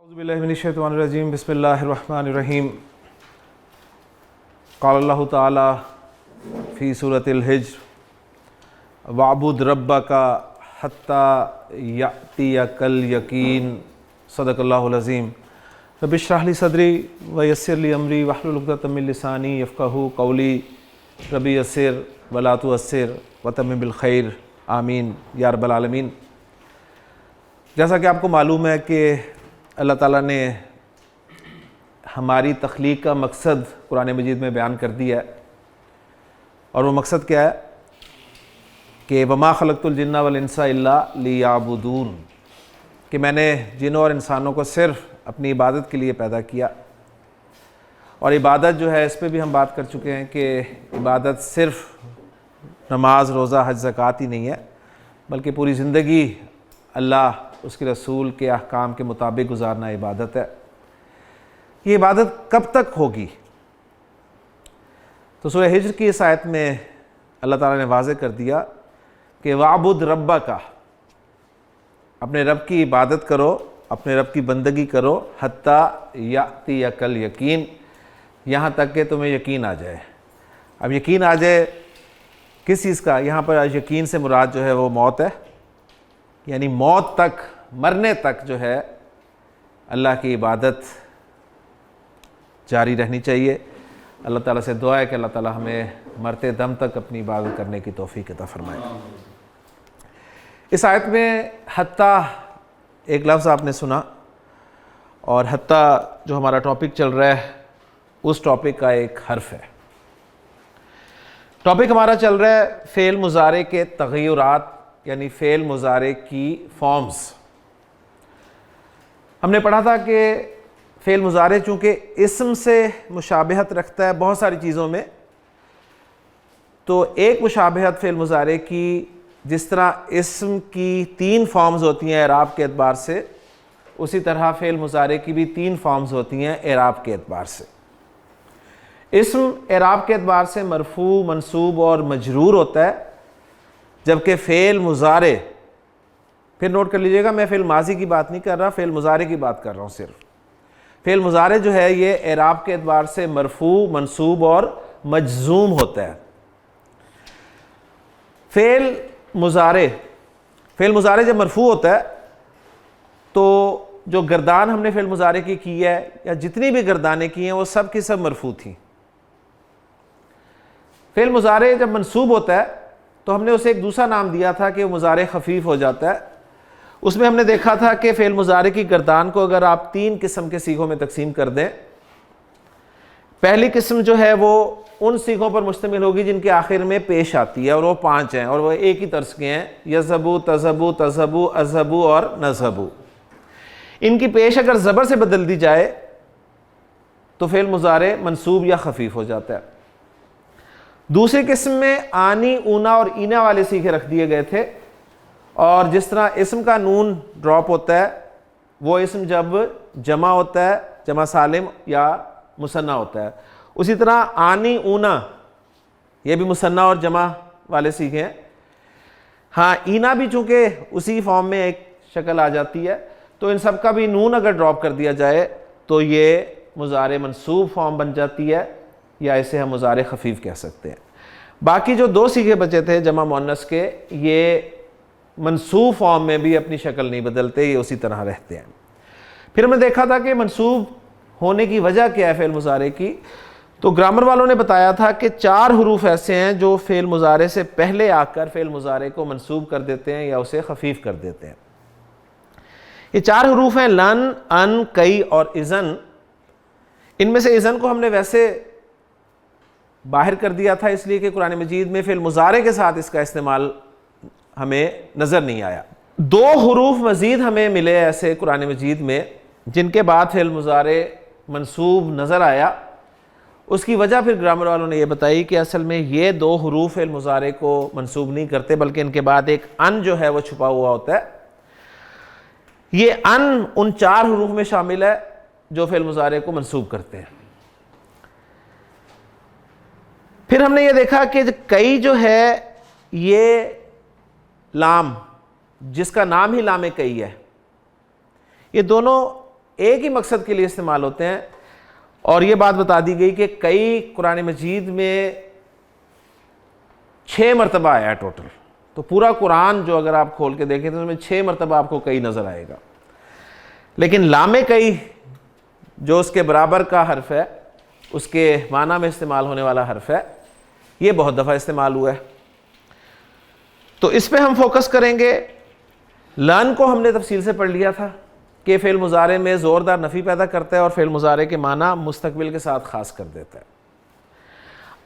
اعوذ باللہ من الشیطان الرجیم بسم اللہ الرحمن الرحیم قال اللہ تعالی فی سورۃ الحجر وَاعْبُدْ رَبَّكَ حَتَّى يَأْتِيَكَ الْيَقِينُ صدق اللہ العظیم رب اشرح لی صدری ویسر لی امری واحلل عقدۃ من لسانی یفقہوا قولی رب یسر ولا تعسر وتمم بالخیر آمین یا رب العالمین۔ جیسا کہ آپ کو معلوم ہے کہ اللہ تعالیٰ نے ہماری تخلیق کا مقصد قرآن مجید میں بیان کر دیا ہے، اور وہ مقصد کیا ہے کہ وما خلقت الجن والانس الا لیعبدون، کہ میں نے جنوں اور انسانوں کو صرف اپنی عبادت کے لیے پیدا کیا۔ اور عبادت جو ہے اس پہ بھی ہم بات کر چکے ہیں کہ عبادت صرف نماز روزہ حج زکوٰۃ ہی نہیں ہے، بلکہ پوری زندگی اللہ اس کے رسول کے احکام کے مطابق گزارنا عبادت ہے۔ یہ عبادت کب تک ہوگی؟ تو سورہ ہجر کی اس آیت میں اللہ تعالیٰ نے واضح کر دیا کہ وَاعْبُدْ رَبَّكَ، اپنے رب کی عبادت کرو، اپنے رب کی بندگی کرو، حَتَّى يَأْتِيَكَ الْيَقِينُ، یہاں تک کہ تمہیں یقین آ جائے۔ اب یقین آ جائے کس چیز کا؟ یہاں پر یقین سے مراد جو ہے وہ موت ہے، یعنی موت تک، مرنے تک جو ہے اللہ کی عبادت جاری رہنی چاہیے۔ اللہ تعالیٰ سے دعا ہے کہ اللہ تعالیٰ ہمیں مرتے دم تک اپنی عبادت کرنے کی توفیق عطا فرمائے۔ اس آیت میں حتیٰ ایک لفظ آپ نے سنا، اور حتیٰ جو ہمارا ٹاپک چل رہا ہے اس ٹاپک کا ایک حرف ہے۔ ٹاپک ہمارا چل رہا ہے فعل مضارع کے تغیرات، یعنی فعل مضارع کی فارمز۔ ہم نے پڑھا تھا کہ فعل مضارع چونکہ اسم سے مشابہت رکھتا ہے بہت ساری چیزوں میں، تو ایک مشابہت فعل مضارع کی، جس طرح اسم کی 3 فارمز ہوتی ہیں اعراب کے اعتبار سے، اسی طرح فعل مضارع کی بھی 3 فارمز ہوتی ہیں اعراب کے اعتبار سے۔ اسم اعراب کے اعتبار سے مرفوع، منصوب اور مجرور ہوتا ہے، جبکہ فعل مضارع، پھر نوٹ کر لیجئے گا میں فعل ماضی کی بات نہیں کر رہا، فعل مضارع کی بات کر رہا ہوں صرف۔ فعل مضارع جو ہے یہ اعراب کے اعتبار سے مرفوع، منصوب اور مجزوم ہوتا ہے۔ فعل مضارع جب مرفوع ہوتا ہے تو جو گردان ہم نے فعل مضارع کی ہے، یا جتنی بھی گردانیں کی ہیں وہ سب کی سب مرفوع تھیں۔ فعل مضارع جب منصوب ہوتا ہے تو ہم نے اسے ایک دوسرا نام دیا تھا کہ وہ مضارع خفیف ہو جاتا ہے۔ اس میں ہم نے دیکھا تھا کہ فعل مضارع کی گردان کو اگر آپ 3 قسم کے صیغوں میں تقسیم کر دیں، پہلی قسم جو ہے وہ ان صیغوں پر مشتمل ہوگی جن کے آخر میں پیش آتی ہے، اور وہ 5 ہیں، اور وہ ایک ہی طرز کے ہیں، یذهبوا، تذهبوا، تذهبوا، اذهبوا اور نذهبوا۔ ان کی پیش اگر زبر سے بدل دی جائے تو فعل مضارع منصوب یا خفیف ہو جاتا ہے۔ دوسری قسم میں آنی، اونا اور اینا والے صیغے رکھ دیے گئے تھے، اور جس طرح اسم کا نون ڈراپ ہوتا ہے، وہ اسم جب جمع ہوتا ہے، جمع سالم یا مثنی ہوتا ہے، اسی طرح آنی، اونا یہ بھی مثنی اور جمع والے صیغے ہیں۔ ہاں، اینا بھی چونکہ اسی فارم میں ایک شکل آ جاتی ہے، تو ان سب کا بھی نون اگر ڈراپ کر دیا جائے تو یہ مضارع منصوب فارم بن جاتی ہے، یا اسے ہم مضارع خفیف کہہ سکتے ہیں۔ باقی جو 2 صیغے بچے تھے جمع مؤنث کے، یہ منصوب فارم میں بھی اپنی شکل نہیں بدلتے، یہ اسی طرح رہتے ہیں۔ پھر ہم نے دیکھا تھا کہ منصوب ہونے کی وجہ کیا ہے فعل مضارع کی، تو گرامر والوں نے بتایا تھا کہ 4 حروف ایسے ہیں جو فعل مضارع سے پہلے آ کر فعل مضارع کو منصوب کر دیتے ہیں یا اسے خفیف کر دیتے ہیں۔ یہ 4 حروف ہیں لن، ان، کئی اور اذن۔ ان میں سے اذن کو ہم نے ویسے باہر کر دیا تھا اس لیے کہ قرآن مجید میں فعل مضارع کے ساتھ اس کا استعمال ہمیں نظر نہیں آیا۔ 2 حروف مزید ہمیں ملے ایسے قرآن مجید میں جن کے بعد فعل مضارع منصوب نظر آیا۔ اس کی وجہ پھر گرامر والوں نے یہ بتائی کہ اصل میں یہ 2 حروف فعل مضارع کو منصوب نہیں کرتے، بلکہ ان کے بعد ایک ان جو ہے وہ چھپا ہوا ہوتا ہے۔ یہ ان 4 حروف میں شامل ہے جو فعل مضارع کو منصوب کرتے ہیں۔ پھر ہم نے یہ دیکھا کہ کئی جو ہے یہ لام، جس کا نام ہی لام کئی ہے، یہ دونوں ایک ہی مقصد کے لیے استعمال ہوتے ہیں. اور یہ بات بتا دی گئی کہ کئی قرآن مجید میں 6 مرتبہ آیا ہے ٹوٹل. تو پورا قرآن جو اگر آپ کھول کے دیکھیں تو اس میں 6 مرتبہ آپ کو کئی نظر آئے گا. لیکن لام کئی جو اس کے برابر کا حرف ہے, اس کے معنی میں استعمال ہونے والا حرف ہے, یہ بہت دفعہ استعمال ہوا ہے. تو اس پہ ہم فوکس کریں گے. لن کو ہم نے تفصیل سے پڑھ لیا تھا کہ فعل مضارع میں زوردار نفی پیدا کرتا ہے اور فعل مضارع کے معنی مستقبل کے ساتھ خاص کر دیتا ہے.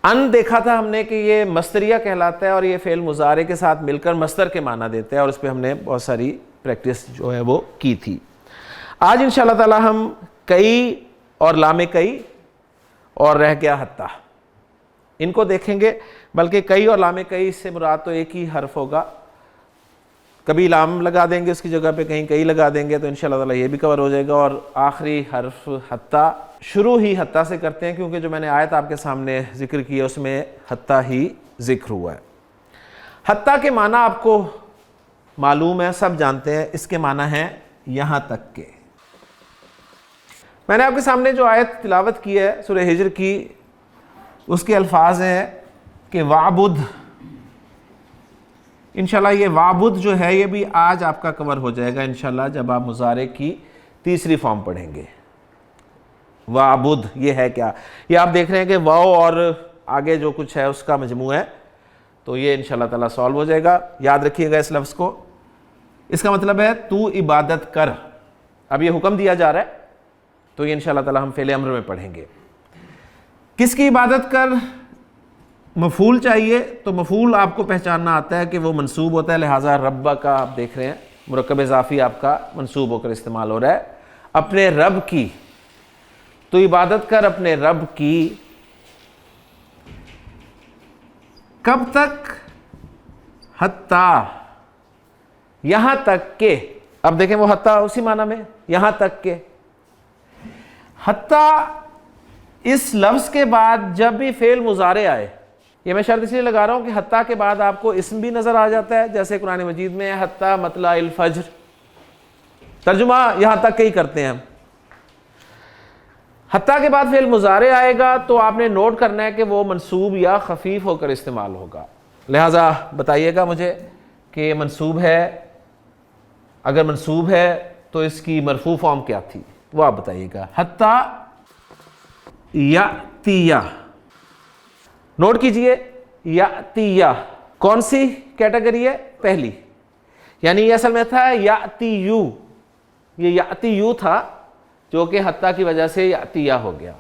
ان دیکھا تھا ہم نے کہ یہ مصدریہ کہلاتا ہے اور یہ فعل مضارع کے ساتھ مل کر مصدر کے معنی دیتا ہے, اور اس پہ ہم نے بہت ساری پریکٹس جو ہے وہ کی تھی. آج انشاءاللہ تعالی ہم کئی اور لام کئی اور رہ گیا حتی ان کو دیکھیں گے. بلکہ کئی اور لام کئی سے مراد تو ایک ہی حرف ہوگا, کبھی لام لگا دیں گے اس کی جگہ پہ, کہیں کئی لگا دیں گے, تو انشاءاللہ تعالی یہ بھی کور ہو جائے گا. اور آخری حرف حتی شروع ہی حتی سے کرتے ہیں, کیونکہ جو میں نے آیت آپ کے سامنے ذکر کی ہے اس میں حتی ہی ذکر ہوا ہے. حتی کے معنی آپ کو معلوم ہے, سب جانتے ہیں. اس کے معنی ہیں یہاں تک کہ. میں نے آپ کے سامنے جو آیت تلاوت کی ہے سورہ ہجر کی, اس کے الفاظ ہیں کہ وعبد. انشاءاللہ یہ وعبد جو ہے یہ بھی آج آپ کا کور ہو جائے گا انشاءاللہ جب آپ مضارع کی تیسری فارم پڑھیں گے. وعبد یہ ہے کیا؟ یہ آپ دیکھ رہے ہیں کہ واو اور آگے جو کچھ ہے اس کا مجموعہ ہے, تو یہ انشاءاللہ تعالیٰ سالو ہو جائے گا. یاد رکھیے گا اس لفظ کو. اس کا مطلب ہے تو عبادت کر. اب یہ حکم دیا جا رہا ہے, تو یہ انشاءاللہ تعالیٰ ہم فعل امر میں پڑھیں گے. کس کی عبادت کر؟ مفعول چاہیے, تو مفعول آپ کو پہچاننا آتا ہے کہ وہ منصوب ہوتا ہے, لہٰذا رب کا آپ دیکھ رہے ہیں مرکب اضافی آپ کا منصوب ہو کر استعمال ہو رہا ہے. اپنے رب کی, تو عبادت کر اپنے رب کی. کب تک؟ حتی یہاں تک کہ. اب دیکھیں وہ حتی اسی معنی میں یہاں تک کہ. حتی اس لفظ کے بعد جب بھی فعل مضارع آئے, یہ میں شرط اس لیے لگا رہا ہوں کہ حتی کے بعد آپ کو اسم بھی نظر آ جاتا ہے, جیسے قرآن مجید میں حتی مطلع الفجر, ترجمہ یہاں تک کہ ہی کرتے ہیں ہم. حتی کے بعد فعل مضارع آئے گا تو آپ نے نوٹ کرنا ہے کہ وہ منصوب یا خفیف ہو کر استعمال ہوگا. لہٰذا بتائیے گا مجھے کہ منصوب ہے, اگر منصوب ہے تو اس کی مرفوع فارم کیا تھی, وہ آپ بتائیے گا. حتی یاتیہ, نوٹ کیجئے یاتیہ کون سی کیٹیگری ہے؟ پہلی. یعنی یہ اصل میں تھا یاتیو, یہ یاتیو تھا جو کہ حتی کی وجہ سے یاتیہ ہو گیا.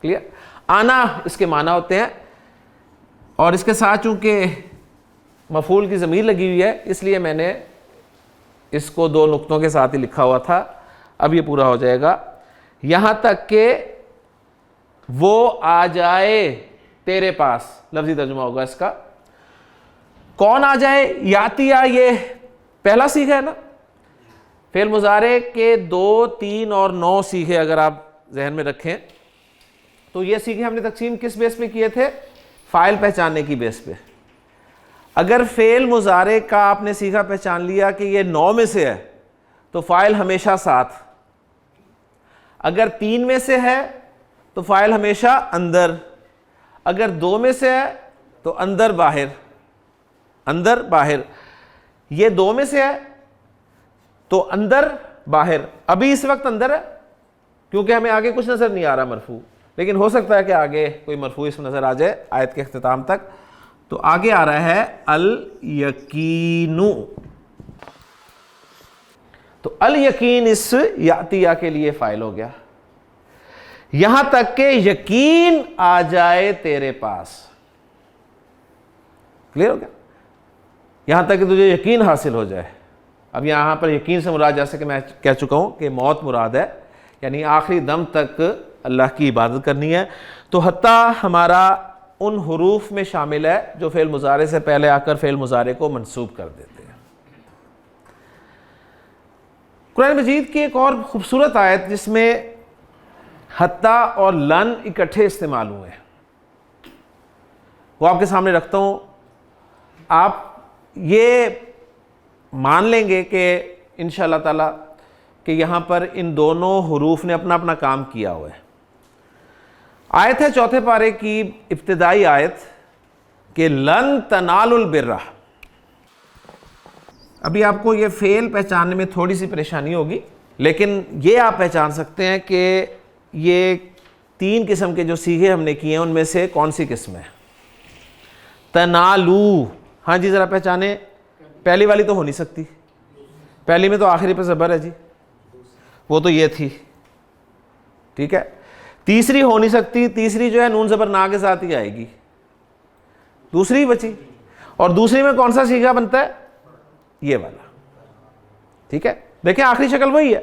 کلیئر؟ آنا اس کے معنی ہوتے ہیں, اور اس کے ساتھ چونکہ مفعول کی ضمیر لگی ہوئی ہے اس لیے میں نے اس کو 2 نقطوں کے ساتھ ہی لکھا ہوا تھا. اب یہ پورا ہو جائے گا. یہاں تک کہ وہ آ جائے تیرے پاس, لفظی ترجمہ ہوگا اس کا. کون آ جائے؟ یاتیہ یہ پہلا صیغہ ہے نا. فعل مضارع کے 2, 3 اور 9 صیغے اگر آپ ذہن میں رکھیں تو یہ صیغے ہم نے تقسیم کس بیس پہ کیے تھے؟ فاعل پہچاننے کی بیس پہ. اگر فعل مضارع کا آپ نے صیغہ پہچان لیا کہ یہ 9 میں سے ہے تو فاعل ہمیشہ ساتھ, اگر 3 میں سے ہے تو فاعل ہمیشہ اندر, اگر 2 میں سے ہے تو اندر باہر, اندر باہر. یہ 2 میں سے ہے تو اندر باہر. ابھی اس وقت اندر ہے کیونکہ ہمیں آگے کچھ نظر نہیں آ رہا مرفوع, لیکن ہو سکتا ہے کہ آگے کوئی مرفوع اسم نظر آ جائے آیت کے اختتام تک. تو آگے آ رہا ہے الیقین. تو الیقین اس یاتیہ کے لیے فاعل ہو گیا. یہاں تک کہ یقین آ جائے تیرے پاس. کلیئر ہو گیا؟ یہاں تک کہ تجھے یقین حاصل ہو جائے. اب یہاں پر یقین سے مراد جیسے کہ میں کہہ چکا ہوں کہ موت مراد ہے, یعنی آخری دم تک اللہ کی عبادت کرنی ہے. تو حتی ہمارا ان حروف میں شامل ہے جو فعل مضارع سے پہلے آ کر فعل مضارع کو منصوب کر دیتے ہیں. قرآن مجید کی ایک اور خوبصورت آیت جس میں حتی اور لن اکٹھے استعمال ہوئے ہیں, وہ آپ کے سامنے رکھتا ہوں. آپ یہ مان لیں گے کہ انشاءاللہ تعالی کہ یہاں پر ان دونوں حروف نے اپنا اپنا کام کیا ہوا ہے. آیت ہے چوتھے پارے کی ابتدائی آیت کہ لن تنالوا البر. ابھی آپ کو یہ فعل پہچاننے میں تھوڑی سی پریشانی ہوگی، لیکن یہ آپ پہچان سکتے ہیں کہ یہ 3 قسم کے جو صیغے ہم نے کیے ہیں ان میں سے کون سی قسم ہے. تنالو، ہاں جی ذرا پہچانے. پہلی والی تو ہو نہیں سکتی، پہلی میں تو آخری پہ زبر ہے جی، وہ تو یہ تھی، ٹھیک ہے. تیسری ہو نہیں سکتی، تیسری جو ہے نون زبر نا کے ساتھ ہی آئے گی، دوسری بچی. اور دوسری میں کون سا صیغہ بنتا ہے؟ یہ والا، ٹھیک ہے. دیکھیں آخری شکل وہی ہے،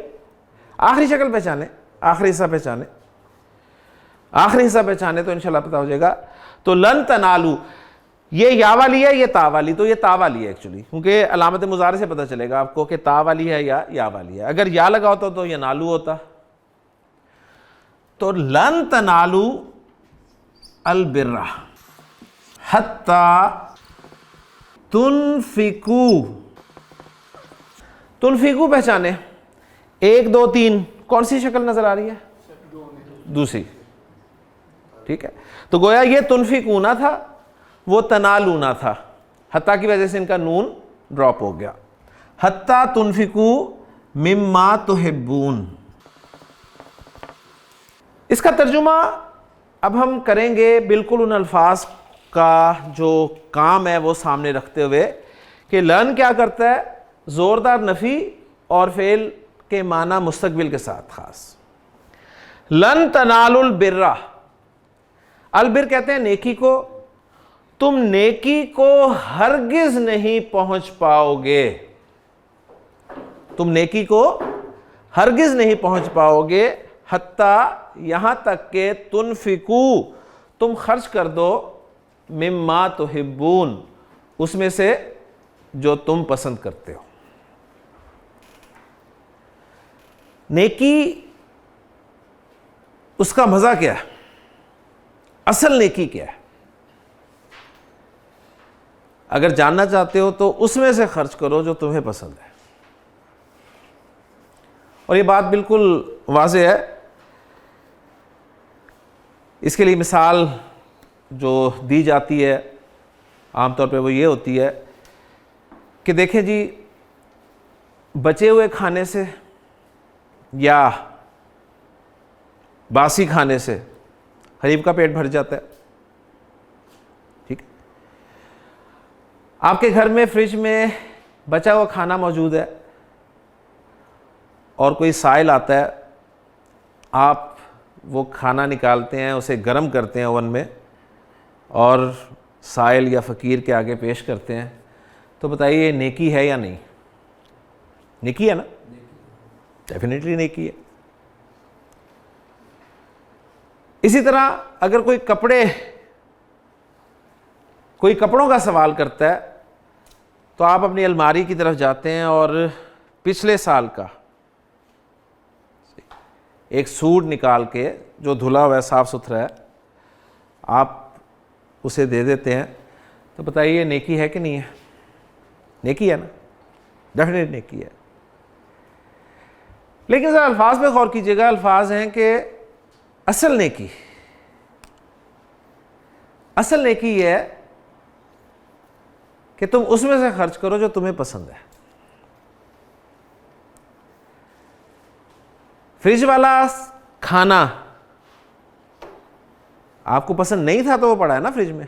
آخری شکل پہچانے، آخری حصہ پہچانے، آخری حصہ پہچانے تو انشاءاللہ پتہ ہو جائے گا. تو لن تنالو یہ یا والی ہے، یہ تا والی، تو یہ تا والی ہے ایکچولی، کیونکہ علامت مضارع سے پتہ چلے گا آپ کو کہ تا والی ہے یا والی ہے. اگر یا لگا ہوتا تو یہ نالو ہوتا. تو لن تنالو البر حتی تنفقو پہچانے. 1 2 3 کون سی شکل نظر آ رہی ہے؟ دوسری، ٹھیک ہے. تو گویا یہ تنفقونا تھا، وہ تنالونا تھا. حتیٰ کی وجہ سے ان کا نون ڈراپ ہو گیا. حتیٰ تنفقو مما تحبون. اس کا ترجمہ اب ہم کریں گے بالکل ان الفاظ کا جو کام ہے وہ سامنے رکھتے ہوئے کہ لن کیا کرتا ہے؟ زوردار نفی اور فعل کے معنی مستقبل کے ساتھ خاص. لن تنالوا البر، البر کہتے ہیں نیکی کو. تم نیکی کو ہرگز نہیں پہنچ پاؤ گے، تم نیکی کو ہرگز نہیں پہنچ پاؤ گے. حتیٰ یہاں تک کہ تنفقو تم خرچ کر دو، مما تحبون اس میں سے جو تم پسند کرتے ہو. نیکی اس کا مزہ کیا ہے؟ اصل نیکی کیا ہے؟ اگر جاننا چاہتے ہو تو اس میں سے خرچ کرو جو تمہیں پسند ہے. اور یہ بات بالکل واضح ہے. اس کے لیے مثال جو دی جاتی ہے عام طور پہ وہ یہ ہوتی ہے کہ دیکھیں جی بچے ہوئے کھانے سے یا باسی کھانے سے غریب کا پیٹ بھر جاتا ہے، ٹھیک ہے. آپ کے گھر میں فریج میں بچا ہوا کھانا موجود ہے اور کوئی سائل آتا ہے، آپ وہ کھانا نکالتے ہیں، اسے گرم کرتے ہیں اوون میں اور سائل یا فقیر کے آگے پیش کرتے ہیں. تو بتائیے یہ نیکی ہے یا نہیں؟ نیکی ہے نا؟ ڈیفینیٹلی نیکی ہے. اسی طرح اگر کوئی کپڑوں کا سوال کرتا ہے تو آپ اپنی الماری کی طرف جاتے ہیں اور پچھلے سال کا ایک سوٹ نکال کے جو دھلا ہوا ہے، صاف ستھرا ہے، آپ اسے دے دیتے ہیں. تو بتائیے یہ نیکی ہے کہ نہیں ہے؟ نیکی ہے نا؟ ڈیفینیٹ نیکی ہے. لیکن ذرا الفاظ پہ غور کیجیے گا. الفاظ ہیں کہ اصل نیکی یہ ہے کہ تم اس میں سے خرچ کرو جو تمہیں پسند ہے. فریج والا کھانا آپ کو پسند نہیں تھا تو وہ پڑا ہے نا فریج میں،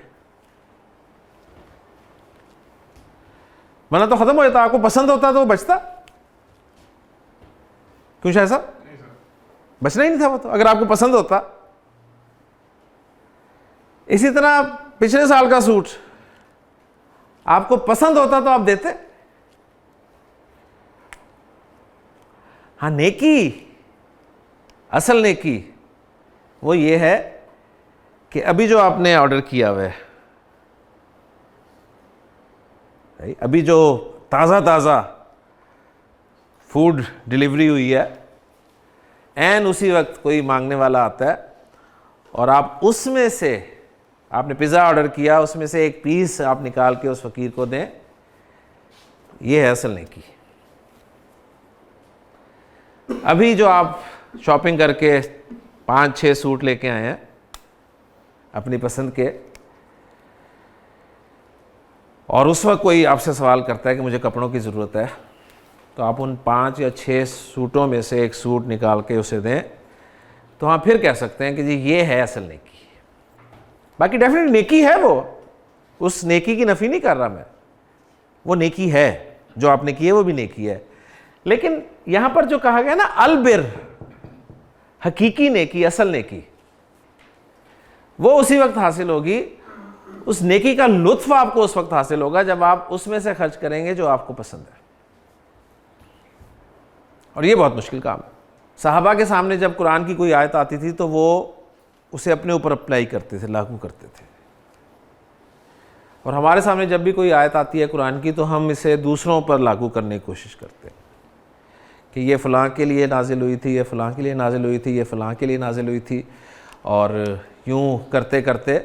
ورنہ تو ختم ہو جاتا. آپ کو پسند ہوتا تو وہ بچتا. کیوں شاہ صاحب؟ بچنا ہی نہیں تھا وہ تو، اگر آپ کو پسند ہوتا. اسی طرح پچھلے سال کا سوٹ آپ کو پسند ہوتا تو آپ دیتے. ہاں نیکی، اصل نیکی وہ یہ ہے کہ ابھی جو آپ نے آرڈر کیا ہوا ہے، ابھی جو تازہ فوڈ ڈیلیوری ہوئی ہے، این اسی وقت کوئی مانگنے والا آتا ہے اور آپ اس میں سے، آپ نے پیزا آرڈر کیا، اس میں سے ایک پیس آپ نکال کے اس فقیر کو دیں. یہ ہے اصل نیکی. ابھی جو آپ شاپنگ کر کے 5-6 سوٹ لے کے آئے ہیں اپنی پسند کے، اور اس وقت کوئی آپ سے سوال کرتا ہے کہ مجھے کپڑوں کی ضرورت ہے، تو آپ ان 5 یا 6 سوٹوں میں سے ایک سوٹ نکال کے اسے دیں، تو ہاں پھر کہہ سکتے ہیں کہ جی یہ ہے اصل نیکی۔ باقی ڈیفینیٹ نیکی ہے، وہ اس نیکی کی نفی نہیں کر رہا میں، وہ نیکی ہے، جو آپ نے کی ہے وہ بھی نیکی ہے، لیکن یہاں پر جو کہا گیا نا البر، حقیقی نیکی، اصل نیکی، وہ اسی وقت حاصل ہوگی، اس نیکی کا لطف آپ کو اس وقت حاصل ہوگا جب آپ اس میں سے خرچ کریں گے جو آپ کو پسند ہے، اور یہ بہت مشکل کام ہے۔ صحابہ کے سامنے جب قرآن کی کوئی آیت آتی تھی تو وہ اسے اپنے اوپر اپلائی کرتے تھے، لاگو کرتے تھے، اور ہمارے سامنے جب بھی کوئی آیت آتی ہے قرآن کی تو ہم اسے دوسروں پر لاگو کرنے کی کوشش کرتے ہیں کہ یہ فلاں کے لیے نازل ہوئی تھی، یہ فلاں کے لیے نازل ہوئی تھی، یہ فلاں کے لیے نازل ہوئی تھی، اور یوں کرتے کرتے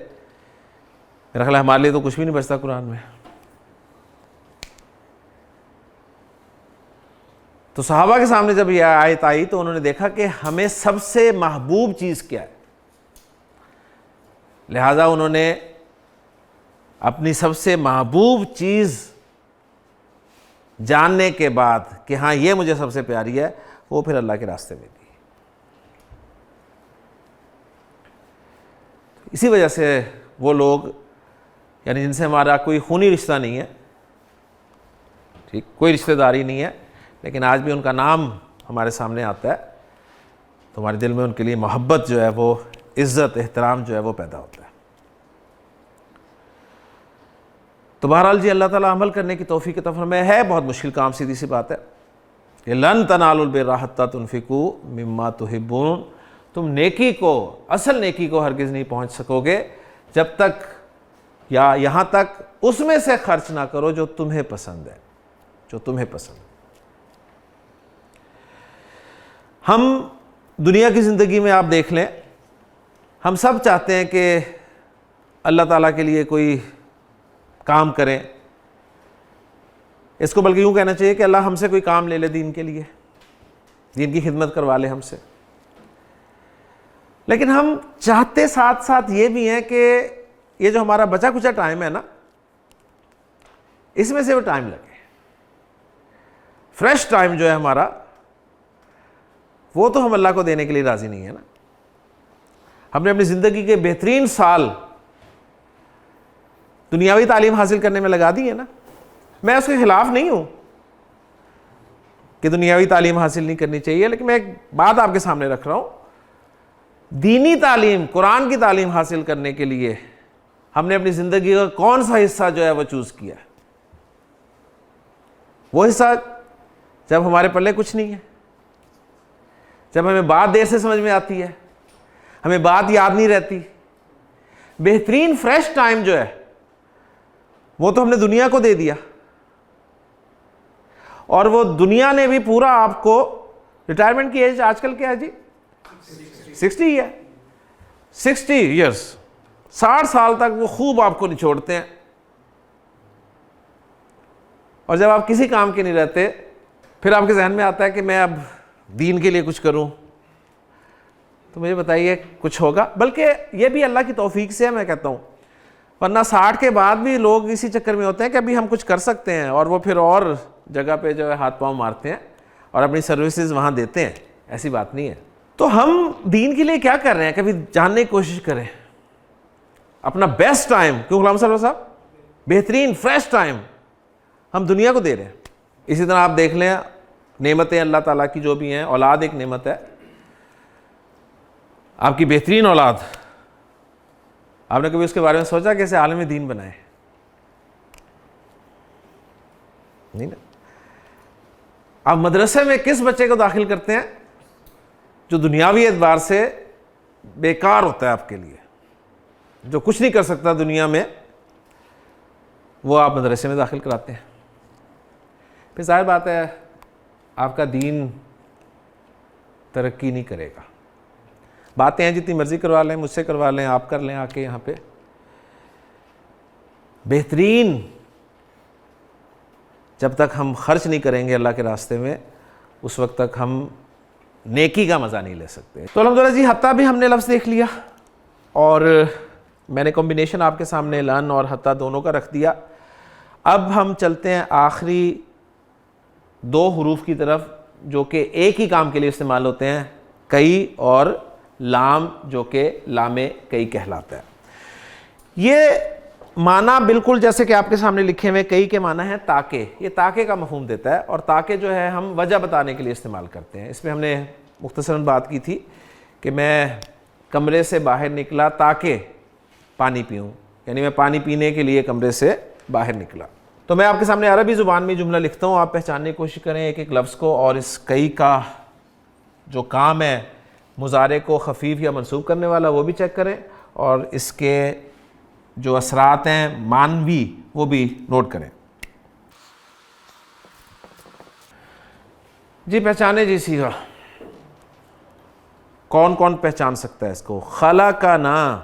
میرا خیال ہے ہمارے لیے تو کچھ بھی نہیں بچتا قرآن میں۔ تو صحابہ کے سامنے جب یہ آیت آئی تو انہوں نے دیکھا کہ ہمیں سب سے محبوب چیز کیا ہے، لہذا انہوں نے اپنی سب سے محبوب چیز جاننے کے بعد کہ ہاں یہ مجھے سب سے پیاری ہے، وہ پھر اللہ کے راستے میں دی۔ اسی وجہ سے وہ لوگ یعنی جن سے ہمارا کوئی خونی رشتہ نہیں ہے، ٹھیک، کوئی رشتہ داری نہیں ہے، لیکن آج بھی ان کا نام ہمارے سامنے آتا ہے تو ہمارے دل میں ان کے لیے محبت جو ہے، وہ عزت، احترام جو ہے وہ پیدا ہوتا ہے۔ تو بہرحال جی اللہ تعالیٰ عمل کرنے کی توفیق عطا فرمائے۔ ہے بہت مشکل کام، سیدھی سی بات ہے کہ لن تنالوا البر حتی تنفقوا مما تحبون، تم نیکی کو، اصل نیکی کو ہرگز نہیں پہنچ سکو گے جب تک یا یہاں تک اس میں سے خرچ نہ کرو جو تمہیں پسند ہے، جو تمہیں پسند ہے۔ ہم دنیا کی زندگی میں آپ دیکھ لیں، ہم سب چاہتے ہیں کہ اللہ تعالیٰ کے لیے کوئی کام کریں، اس کو بلکہ یوں کہنا چاہیے کہ اللہ ہم سے کوئی کام لے لے دین کے لیے، دین کی خدمت کروا لے ہم سے، لیکن ہم چاہتے ساتھ ساتھ یہ بھی ہیں کہ یہ جو ہمارا بچا کچا ٹائم ہے نا، اس میں سے وہ ٹائم لگے، فریش ٹائم جو ہے ہمارا، وہ تو ہم اللہ کو دینے کے لیے راضی نہیں ہے نا۔ ہم نے اپنی زندگی کے بہترین سال دنیاوی تعلیم حاصل کرنے میں لگا دی ہے نا۔ میں اس کے خلاف نہیں ہوں کہ دنیاوی تعلیم حاصل نہیں کرنی چاہیے، لیکن میں ایک بات آپ کے سامنے رکھ رہا ہوں، دینی تعلیم، قرآن کی تعلیم حاصل کرنے کے لیے ہم نے اپنی زندگی کا کون سا حصہ جو ہے وہ چوز کیا ہے؟ وہ حصہ جب ہمارے پلے کچھ نہیں ہے، جب ہمیں بات دیر سے سمجھ میں آتی ہے، ہمیں بات یاد نہیں رہتی۔ بہترین فریش ٹائم جو ہے وہ تو ہم نے دنیا کو دے دیا، اور وہ دنیا نے بھی پورا آپ کو، ریٹائرمنٹ کی ایج آج کل کیا ہے جی؟ 60 ہے، 60 ایئرس، 60 سال تک وہ خوب آپ کو نچوڑتے ہیں، اور جب آپ کسی کام کے نہیں رہتے پھر آپ کے ذہن میں آتا ہے کہ میں اب دین کے لیے کچھ کروں، تو مجھے بتائیے کچھ ہوگا؟ بلکہ یہ بھی اللہ کی توفیق سے ہے، میں کہتا ہوں، ورنہ 60 کے بعد بھی لوگ اسی چکر میں ہوتے ہیں کہ ابھی ہم کچھ کر سکتے ہیں، اور وہ پھر اور جگہ پہ جو ہے ہاتھ پاؤں مارتے ہیں اور اپنی سروسز وہاں دیتے ہیں۔ ایسی بات نہیں ہے۔ تو ہم دین کے لیے کیا کر رہے ہیں؟ کبھی جاننے کی کوشش کریں، اپنا بیسٹ ٹائم، کیوں غلام صاحب بہترین فریش ٹائم ہم دنیا کو دے رہے ہیں۔ اسی طرح آپ دیکھ لیں نعمتیں اللہ تعالیٰ کی جو بھی ہیں، اولاد ایک نعمت ہے، آپ کی بہترین اولاد، آپ نے کبھی اس کے بارے میں سوچا کہ اسے عالم دین بنائے؟ نہیں نا۔ آپ مدرسے میں کس بچے کو داخل کرتے ہیں جو دنیاوی اعتبار سے بیکار ہوتا ہے آپ کے لیے، جو کچھ نہیں کر سکتا دنیا میں، وہ آپ مدرسے میں داخل کراتے ہیں؟ پھر ظاہر بات ہے آپ کا دین ترقی نہیں کرے گا۔ باتیں ہیں جتنی مرضی کروا لیں، مجھ سے کروا لیں، آپ کر لیں آ کے یہاں پہ، بہترین جب تک ہم خرچ نہیں کریں گے اللہ کے راستے میں، اس وقت تک ہم نیکی کا مزہ نہیں لے سکتے. تو الحمدللہ جی حتیٰ بھی ہم نے لفظ دیکھ لیا, اور میں نے کمبینیشن آپ کے سامنے لن اور حتیٰ دونوں کا رکھ دیا. اب ہم چلتے ہیں آخری دو حروف کی طرف جو کہ ایک ہی کام کے لیے استعمال ہوتے ہیں, کئی اور لام, جو کہ لام کئی کہلاتا ہے. یہ معنی بالکل جیسے کہ آپ کے سامنے لکھے ہوئے, کئی کے معنی ہے تاکہ. یہ تاکہ کا مفہوم دیتا ہے, اور تاکہ جو ہے ہم وجہ بتانے کے لیے استعمال کرتے ہیں. اس میں ہم نے مختصراً بات کی تھی کہ میں کمرے سے باہر نکلا تاکہ پانی پیوں, یعنی میں پانی پینے کے لیے کمرے سے باہر نکلا. تو میں آپ کے سامنے عربی زبان میں جملہ لکھتا ہوں, آپ پہچاننے کی کوشش کریں ایک ایک لفظ کو, اور اس کئی کا جو کام ہے مضارع کو خفیف یا منصوب کرنے والا وہ بھی چیک کریں, اور اس کے جو اثرات ہیں معنوی وہ بھی نوٹ کریں. جی پہچانے جی صیغہ, کون کون پہچان سکتا ہے اس کو؟ خلقنا.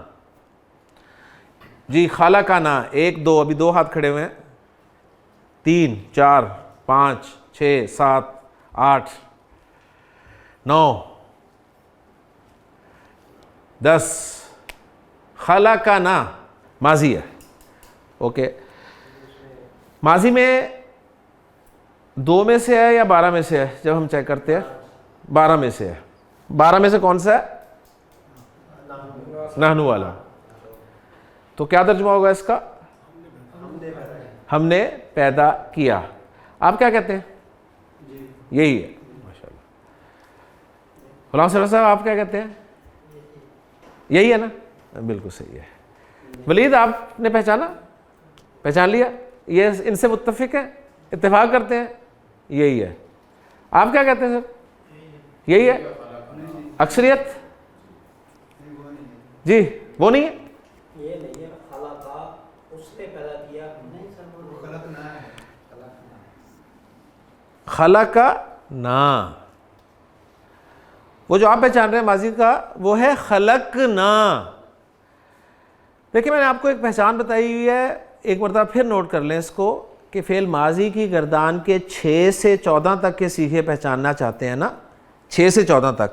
جی خلقنا, 1 2, ابھی 2 ہاتھ کھڑے ہوئے ہیں, 3 4 5 6 7 8 9 10. خلقنا ماضی ہے, اوکے. ماضی میں 2 میں سے ہے یا 12 میں سے ہے؟ جب ہم چیک کرتے ہیں 12 میں سے ہے. 12 میں سے کون سا ہے؟ نحنو والا. تو کیا ترجمہ ہوگا اس کا؟ ہم نے پیدا کیا. آپ کیا کہتے ہیں؟ یہی ہے ماشاءاللہ. غلام صلی اللہ صاحب آپ کیا کہتے ہیں؟ یہی ہے نا, بالکل صحیح ہے. ولید آپ نے پہچان لیا؟ یہ ان سے متفق ہے, اتفاق کرتے ہیں, یہی ہے. آپ کیا کہتے ہیں سر؟ یہی ہے اکثریت؟ جی وہ نہیں ہے, یہ نہیں ہے. خلقا اس نے پیدا کیا, نہیں سر خلقنا ہے. خلقنا, وہ جو آپ پہچان رہے ہیں ماضی کا وہ ہے خلقنا. دیکھیں میں نے آپ کو ایک پہچان بتائی ہوئی ہے, ایک مرتبہ پھر نوٹ کر لیں اس کو, کہ فعل ماضی کی گردان کے 6 سے 14 تک کے صیغے پہچاننا چاہتے ہیں نا, 6 سے 14 تک.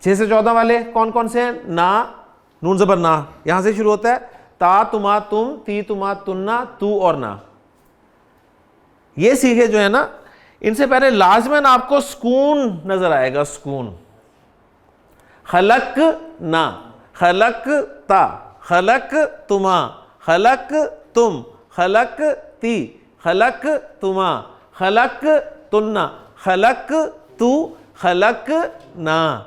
6 سے 14 والے کون کون سے ہیں؟ نا, نون زبر نا, یہاں سے شروع ہوتا ہے. تا تما تم, تی تما تننا, تو اور نا. یہ صیغے جو ہے نا, ان سے پہلے لازماً آپ کو سکون نظر آئے گا, سکون. خلق نا, خلق تا, خلق تما, خلق تم, خلق تی, خلق تما, خلق تننا, خلق تو, خلق نا.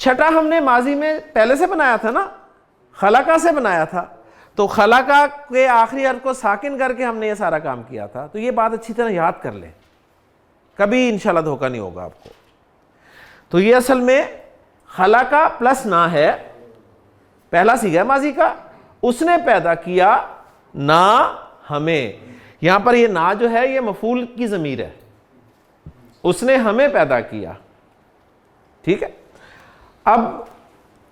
چھٹا ہم نے ماضی میں پہلے سے بنایا تھا نا, خلقہ سے بنایا تھا. تو خلقہ کے آخری حرف کو ساکن کر کے ہم نے یہ سارا کام کیا تھا. تو یہ بات اچھی طرح یاد کر لیں, کبھی انشاءاللہ دھوکہ نہیں ہوگا آپ کو. تو یہ اصل میں خلقہ پلس نا ہے, پہلا صیغہ ہے ماضی کا. اس نے پیدا کیا نا ہمیں. یہاں پر یہ نا جو ہے یہ مفعول کی ضمیر ہے, اس نے ہمیں پیدا کیا. ٹھیک ہے, اب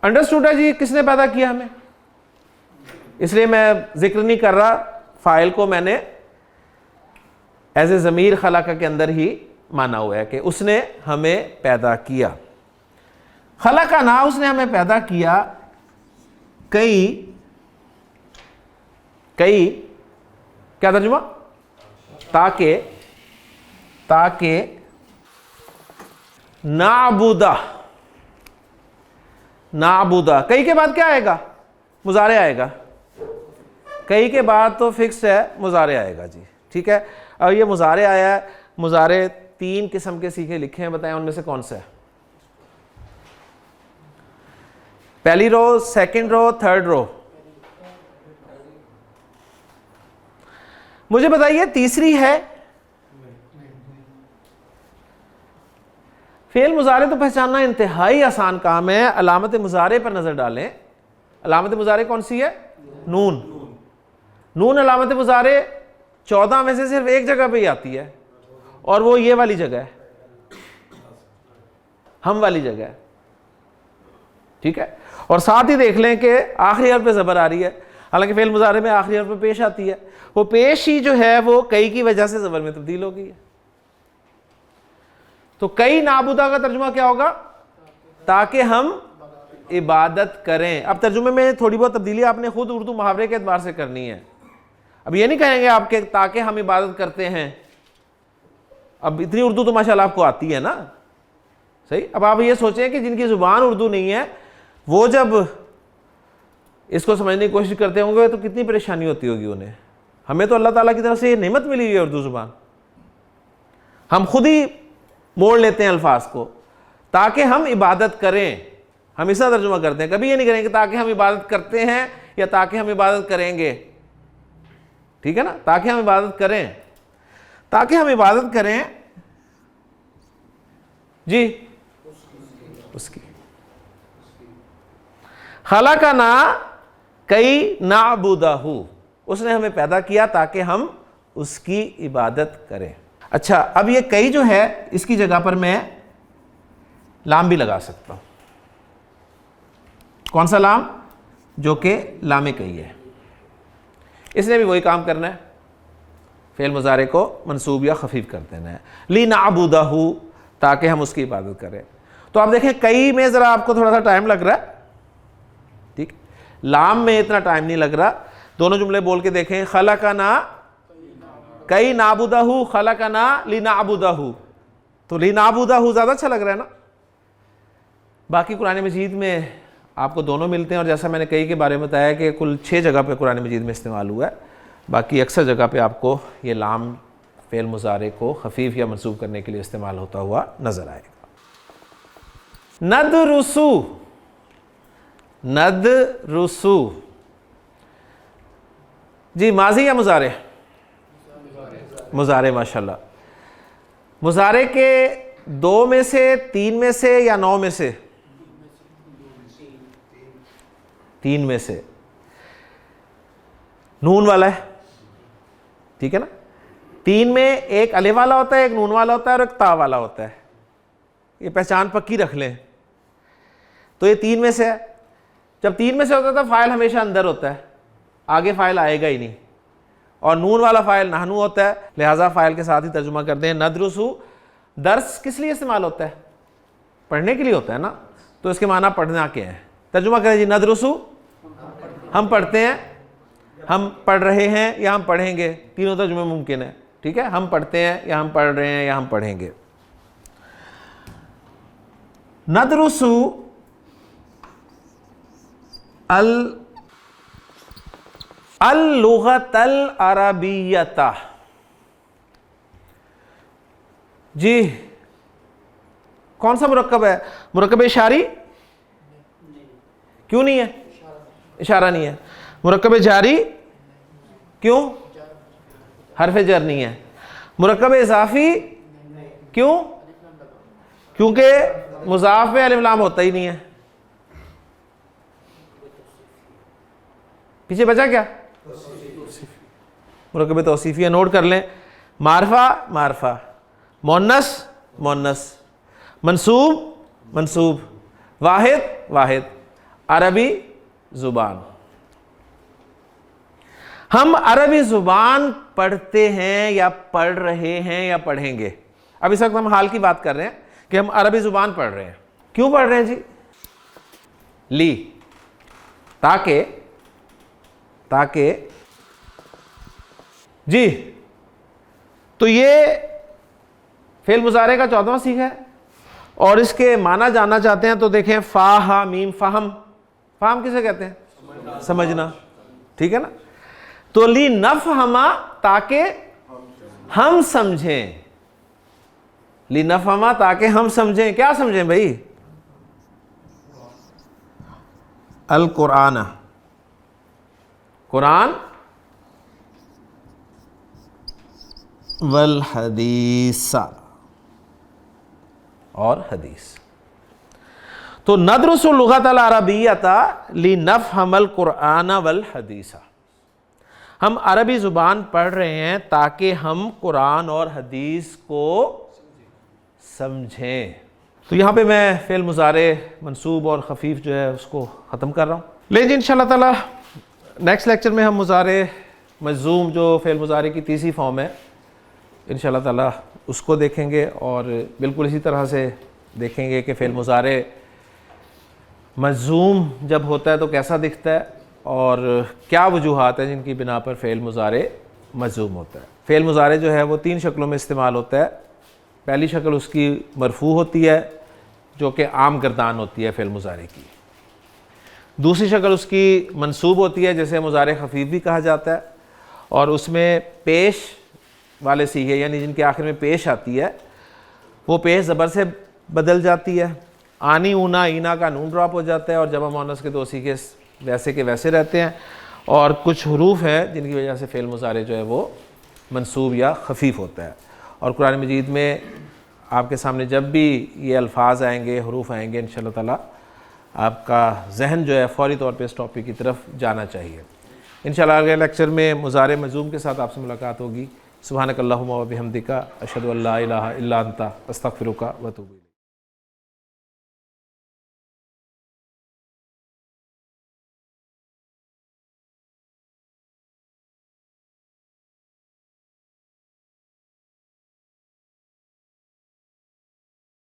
انڈرسٹوڈ ہے جی کس نے پیدا کیا ہمیں. اس لیے میں ذکر نہیں کر رہا, فاعل کو میں نے ایز اے ضمیر خلقہ کے اندر ہی مانا ہوا ہے کہ اس نے ہمیں پیدا کیا. خلقنا, اس نے ہمیں پیدا کیا. کئی کیا ترجمہ؟ تاکہ نعبدہ. کئی کے بعد کیا آئے گا؟ مضارع آئے گا. کئی کے بعد تو فکس ہے مضارع آئے گا. جی ٹھیک ہے. اب یہ مضارع آیا ہے, مضارع 3 قسم کے صیغے لکھے ہیں, بتائیں ان میں سے کون سا ہے؟ پہلی رو, سیکنڈ رو, تھرڈ رو؟ مجھے بتائیے تیسری ہے. فعل مضارع تو پہچاننا انتہائی آسان کام ہے. علامت مضارع پر نظر ڈالیں. علامت مضارع کون سی ہے؟ نون. نون علامت مضارع 14 میں سے صرف ایک جگہ پہ ہی آتی ہے, اور وہ یہ والی جگہ ہے, ہم والی جگہ ہے. ٹھیک ہے, اور ساتھ ہی دیکھ لیں کہ آخری حرف پہ زبر آ رہی ہے, حالانکہ فعل مضارع میں آخری حرف پہ پیش آتی ہے. وہ پیش ہی جو ہے وہ کئی کی وجہ سے زبر میں تبدیل ہو گئی ہے. تو کئی نعبدہ کا ترجمہ کیا ہوگا؟ تاکہ ہم عبادت کریں. اب ترجمے میں تھوڑی بہت تبدیلی آپ نے خود اردو محاورے کے اعتبار سے کرنی ہے. اب یہ نہیں کہیں گے آپ کے تاکہ ہم عبادت کرتے ہیں. اب اتنی اردو تو ماشاءاللہ آپ کو آتی ہے نا, صحیح. اب آپ یہ سوچیں کہ جن کی زبان اردو نہیں ہے وہ جب اس کو سمجھنے کی کوشش کرتے ہوں گے تو کتنی پریشانی ہوتی ہوگی انہیں. ہمیں تو اللہ تعالیٰ کی طرف سے یہ نعمت ملی ہوئی ہے اردو زبان, ہم خود ہی موڑ لیتے ہیں الفاظ کو تاکہ ہم عبادت کریں. ہم اس طرح ترجمہ کرتے ہیں, کبھی یہ نہیں کریں کہ تاکہ ہم عبادت کرتے ہیں یا تاکہ ہم عبادت کریں گے. ٹھیک ہے نا, تاکہ ہم عبادت کریں, تاکہ ہم عبادت کریں جی اس کی. خلقنا کئی نعبدہ, اس نے ہمیں پیدا کیا تاکہ ہم اس کی عبادت کریں. اچھا, اب یہ کئی جو ہے اس کی جگہ پر میں لام بھی لگا سکتا ہوں. کون سا لام؟ جو کہ لام کئی ہے. اس نے بھی وہی کام کرنا ہے, فعل مضارع کو منصوب یا خفیف کر دینا ہے. لنعبدہ, تاکہ ہم اس کی عبادت کریں. تو آپ دیکھیں کئی میں ذرا آپ کو تھوڑا سا ٹائم لگ رہا ہے, ٹھیک, لام میں اتنا ٹائم نہیں لگ رہا. دونوں جملے بول کے دیکھیں. خلقنا کئی نعبدہ, خلقنا لنعبدہ. تو لنعبدہ زیادہ اچھا لگ رہا ہے نا. باقی قرآن مجید میں آپ کو دونوں ملتے ہیں, اور جیسا میں نے کئی کے بارے میں بتایا کہ کل 6 جگہ پہ قرآن مجید میں استعمال ہوا ہے. باقی اکثر جگہ پہ آپ کو یہ لام فعل مضارع کو خفیف یا منصوب کرنے کے لیے استعمال ہوتا ہوا نظر آئے گا. ندرسو, ندرسو جی ماضی یا مضارع؟ مضارع. ماشاءاللہ. مضارع کے 2 میں سے 3 میں سے یا 9 میں سے؟ 3 میں سے. نون والا ہے, ٹھیک ہے نا. 3 میں ایک الف والا ہوتا ہے, ایک نون والا ہوتا ہے اور ایک تا والا ہوتا ہے. یہ پہچان پکی رکھ لیں. تو یہ 3 میں سے ہے. جب 3 میں سے ہوتا تھا فاعل ہمیشہ اندر ہوتا ہے, آگے فاعل آئے گا ہی نہیں, اور نون والا فاعل نحنو ہوتا ہے, لہٰذا فاعل کے ساتھ ہی ترجمہ کرتے ہیں. ندرسو, درس کس لیے استعمال ہوتا ہے؟ پڑھنے کے لیے ہوتا ہے نا. تو اس کے معنی پڑھنا کیا ہے؟ ترجمہ کریں جی. ندرسو ہم پڑھتے ہیں, ہم پڑھ رہے ہیں یا ہم پڑھیں گے, تینوں ترجمے ممکن ہے. ٹھیک ہے, ہم پڑھتے ہیں یا ہم پڑھ رہے ہیں یا ہم پڑھیں گے. ندرسو اللغت العربیۃ. جی کون سا مرکب ہے؟ مرکب اشاری کیوں نہیں ہے؟ اشارہ نہیں ہے. مرکب جاری کیوں؟ حرف جر نہیں ہے. مرکب اضافی کیوں؟ کیونکہ مضاف میں الف لام ہوتا ہی نہیں ہے. پیچھے بچا کیا؟ مرکب توصیفی ہے, نوٹ کر لیں. معرفہ معرفہ, مؤنث مؤنث, منصوب منصوب, واحد واحد, عربی زبان. ہم عربی زبان پڑھتے ہیں یا پڑھ رہے ہیں یا پڑھیں گے. اب اس وقت ہم حال کی بات کر رہے ہیں کہ ہم عربی زبان پڑھ رہے ہیں. کیوں پڑھ رہے ہیں جی؟ لی, تاکہ جی. تو یہ فعل مضارع کا 14واں صیغہ ہے, اور اس کے معنی جاننا چاہتے ہیں تو دیکھیں. فا ہا میم, فہم. فہم کسے کہتے ہیں؟ سمجھنا. ٹھیک ہے نا. تو لی نفہما, تاکہ ہم سمجھیں. لی نفہما, تاکہ ہم سمجھیں. کیا سمجھیں بھائی؟ القرآن, قرآن, والحدیث, اور حدیث. تو ندرس اللغۃ العربیۃ لنفہم القرآن والحدیث. ہم عربی زبان پڑھ رہے ہیں تاکہ ہم قرآن اور حدیث کو سمجھیں. تو یہاں پہ میں فعل مضارع منصوب اور خفیف جو ہے اس کو ختم کر رہا ہوں. لیکن جی انشاءاللہ تعالی نیکسٹ لیکچر میں ہم مضارع مجزوم جو فعل مضارع کی تیسری فارم ہے انشاءاللہ تعالی اس کو دیکھیں گے، اور بالکل اسی طرح سے دیکھیں گے کہ فعل مضارع مجزوم جب ہوتا ہے تو کیسا دکھتا ہے، اور کیا وجوہات ہیں جن کی بنا پر فعل مضارع مجزوم ہوتا ہے۔ فعل مضارع جو ہے وہ 3 شکلوں میں استعمال ہوتا ہے۔ پہلی شکل اس کی مرفوع ہوتی ہے جو کہ عام گردان ہوتی ہے فعل مضارع کی۔ دوسری شکل اس کی منصوب ہوتی ہے جسے مضارع خفیف بھی کہا جاتا ہے، اور اس میں پیش والے صیغے یعنی جن کے آخر میں پیش آتی ہے وہ پیش زبر سے بدل جاتی ہے، آنی اونا اینا کا نون ڈراپ ہو جاتا ہے، اور جمع مؤنث کے 2 صیغے ویسے کے ویسے رہتے ہیں، اور کچھ حروف ہیں جن کی وجہ سے فعل مضارع جو ہے وہ منصوب یا خفیف ہوتا ہے۔ اور قرآن مجید میں آپ کے سامنے جب بھی یہ الفاظ آئیں گے، حروف آئیں گے، انشاءاللہ تعالی آپ کا ذہن جو ہے فوری طور پہ اس ٹاپک کی طرف جانا چاہیے۔ انشاءاللہ اگلے لیکچر میں مضارع مجزوم کے ساتھ آپ سے ملاقات ہوگی۔ سبحانک اللہم و بحمدک، اشہد ان لا الہ الا انت، استغفرک و اتوب الیک۔